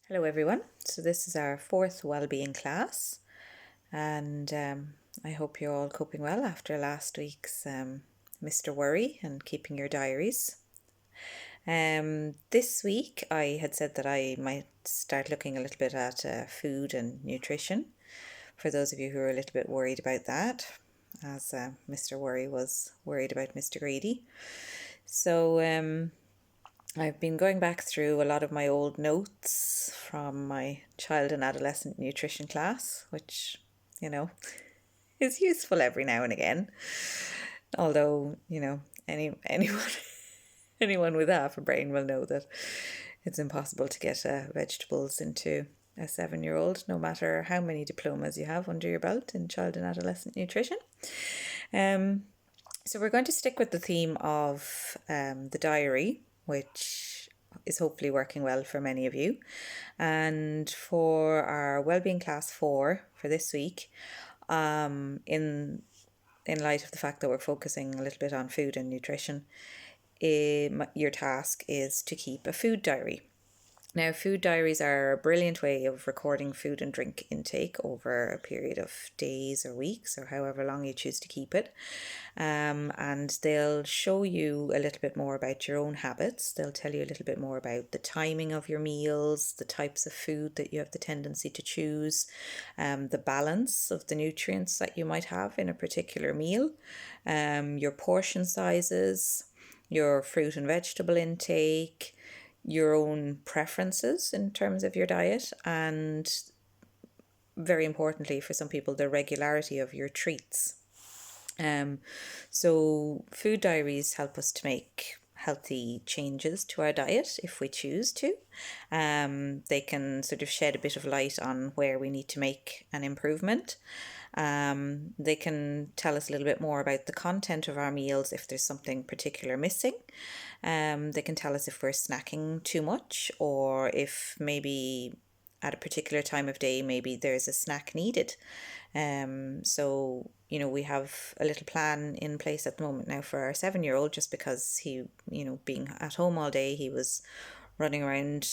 Hello everyone. So this is our fourth Wellbeing class, and I hope you're all coping well after last week's Mr. Worry and keeping your diaries. This week I had said that I might start looking a little bit at food and nutrition, for those of you who are a little bit worried about that, as Mr. Worry was worried about Mr. Greedy. So I've been going back through a lot of my old notes from my child and adolescent nutrition class, which, is useful every now and again. Although, anyone anyone with half a brain will know that it's impossible to get vegetables into a 7-year-old, no matter how many diplomas you have under your belt in child and adolescent nutrition. So we're going to stick with the theme of the diary, which is hopefully working well for many of you. And for our Wellbeing Class 4 for this week, in light of the fact that we're focusing a little bit on food and nutrition, your task is to keep a food diary. Now, food diaries are a brilliant way of recording food and drink intake over a period of days or weeks or however long you choose to keep it. And they'll show you a little bit more about your own habits. They'll tell you a little bit more about the timing of your meals, the types of food that you have the tendency to choose, the balance of the nutrients that you might have in a particular meal, your portion sizes, your fruit and vegetable intake, your own preferences in terms of your diet, and very importantly for some people, the regularity of your treats. So food diaries help us to make healthy changes to our diet if we choose to. They can sort of shed a bit of light on where we need to make an improvement. They can tell us a little bit more about the content of our meals if there's something particular missing. They can tell us if we're snacking too much, or if maybe at a particular time of day, maybe there's a snack needed. So, we have a little plan in place at the moment now for our 7-year-old, just because he, being at home all day, he was running around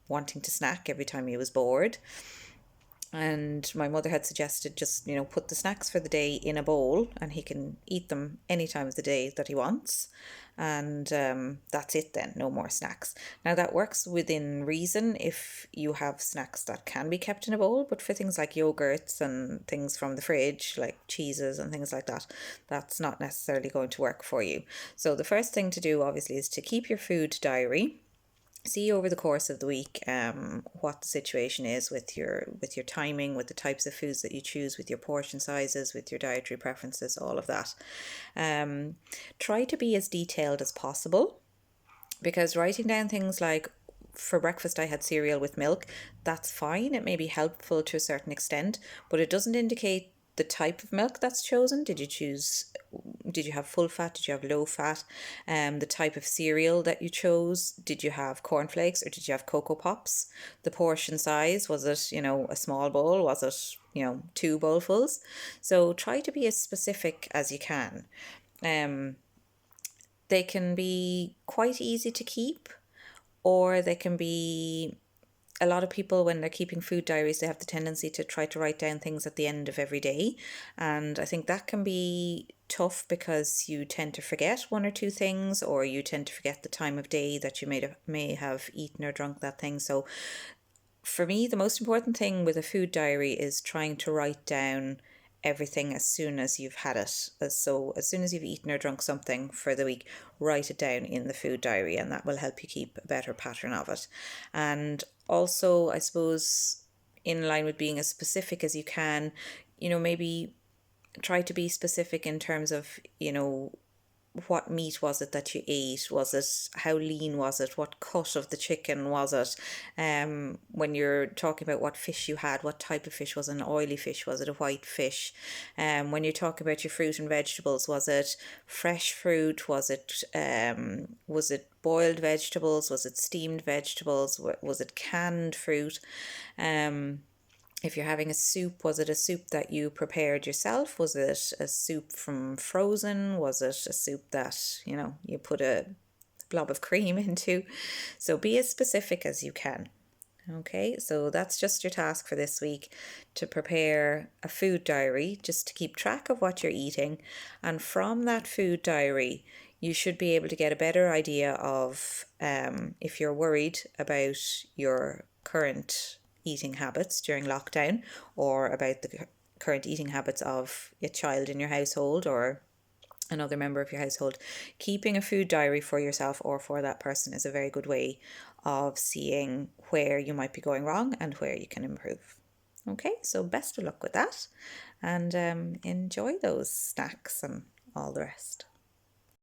wanting to snack every time he was bored. And my mother had suggested just, put the snacks for the day in a bowl and he can eat them any time of the day that he wants. And that's it then, no more snacks. Now that works within reason if you have snacks that can be kept in a bowl, but for things like yogurts and things from the fridge, like cheeses and things like that, that's not necessarily going to work for you. So the first thing to do obviously is to keep your food diary. See over the course of the week what the situation is with your timing, with the types of foods that you choose, with your portion sizes, with your dietary preferences, all of that. Try to be as detailed as possible, because writing down things like, for breakfast I had cereal with milk, that's fine. It may be helpful to a certain extent, but it doesn't indicate the type of milk that's chosen. Did you have full fat? Did you have low fat? The type of cereal that you chose. Did you have cornflakes or did you have Cocoa Pops? The portion size, was it, a small bowl? Was it, 2 bowlfuls? So try to be as specific as you can. They can be quite easy to keep, or they can be, a lot of people, when they're keeping food diaries, they have the tendency to try to write down things at the end of every day. And I think that can be tough because you tend to forget one or two things, or you tend to forget the time of day that you may have eaten or drunk that thing. So for me, the most important thing with a food diary is trying to write down everything as soon as you've had it. So as soon as you've eaten or drunk something for the week, write it down in the food diary, and that will help you keep a better pattern of it. And also, I suppose, in line with being as specific as you can, maybe try to be specific in terms of, what meat was it that you ate? Was it, how lean was it? What cut of the chicken was it? When you're talking about what fish you had, what type of fish? Was it an oily fish? Was it a white fish? When you talk about your fruit and vegetables, was it fresh fruit? Was it boiled vegetables? Was it steamed vegetables? Was it canned fruit? If you're having a soup, was it a soup that you prepared yourself? Was it a soup from frozen? Was it a soup that, you put a blob of cream into? So be as specific as you can. Okay, so that's just your task for this week, to prepare a food diary just to keep track of what you're eating. And from that food diary, you should be able to get a better idea of if you're worried about your current eating habits during lockdown, or about the current eating habits of a child in your household or another member of your household. Keeping a food diary for yourself or for that person is a very good way of seeing where you might be going wrong and where you can improve. Okay, so best of luck with that, and enjoy those snacks and all the rest.